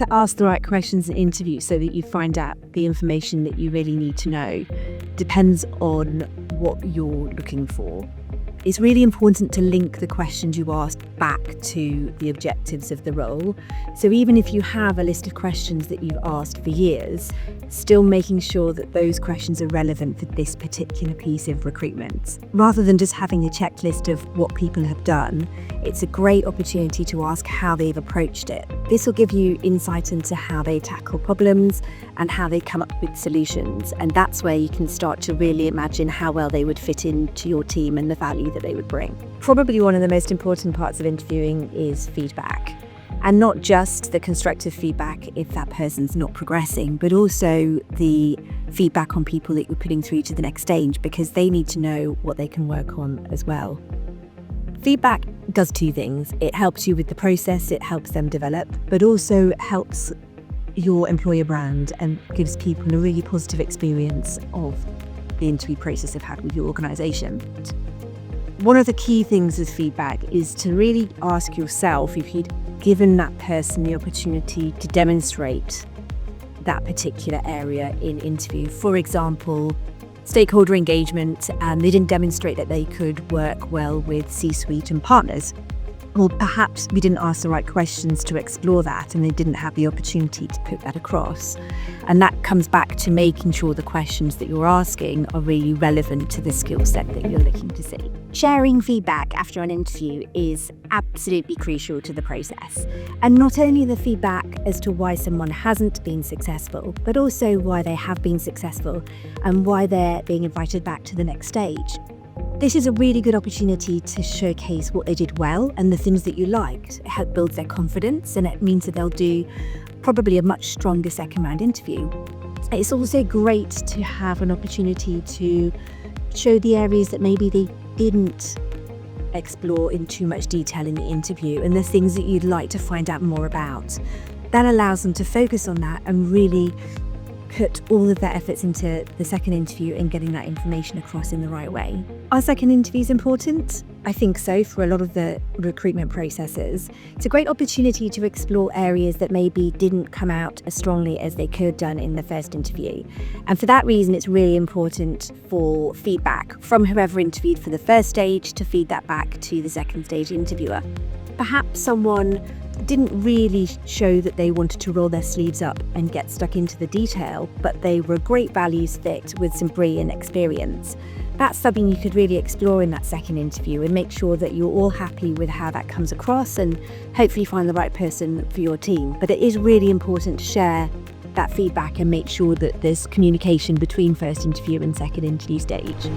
to ask the right questions in interview so that you find out the information that you really need to know depends on what you're looking for. It's really important to link the questions you ask back to the objectives of the role. So even if you have a list of questions that you've asked for years, still making sure that those questions are relevant for this particular piece of recruitment. Rather than just having a checklist of what people have done, it's a great opportunity to ask how they've approached it. This will give you insight into how they tackle problems and how they come up with solutions. And that's where you can start to really imagine how well they would fit into your team and the value that they would bring. Probably one of the most important parts of interviewing is feedback. And not just the constructive feedback if that person's not progressing, but also the feedback on people that you're putting through to the next stage, because they need to know what they can work on as well. Feedback does two things. It helps you with the process, it helps them develop, but also helps your employer brand and gives people a really positive experience of the interview process they've had with your organisation. One of the key things with feedback is to really ask yourself if you'd given that person the opportunity to demonstrate that particular area in interview. For example, stakeholder engagement, and they didn't demonstrate that they could work well with C-suite and partners. Or perhaps we didn't ask the right questions to explore that and they didn't have the opportunity to put that across. And that comes back to making sure the questions that you're asking are really relevant to the skill set that you're looking to see. Sharing feedback after an interview is absolutely crucial to the process. And not only the feedback as to why someone hasn't been successful, but also why they have been successful and why they're being invited back to the next stage. This is a really good opportunity to showcase what they did well and the things that you liked. It helps build their confidence, and it means that they'll do probably a much stronger second round interview. It's also great to have an opportunity to show the areas that maybe they didn't explore in too much detail in the interview and the things that you'd like to find out more about. That allows them to focus on that and really put all of their efforts into the second interview and getting that information across in the right way. Are second interviews important? I think so for a lot of the recruitment processes. It's a great opportunity to explore areas that maybe didn't come out as strongly as they could have done in the first interview. And for that reason, it's really important for feedback from whoever interviewed for the first stage to feed that back to the second stage interviewer. Perhaps someone didn't really show that they wanted to roll their sleeves up and get stuck into the detail, but they were a great values fit with some brilliant experience. That's something you could really explore in that second interview and make sure that you're all happy with how that comes across and hopefully find the right person for your team. But it is really important to share that feedback and make sure that there's communication between first interview and second interview stage.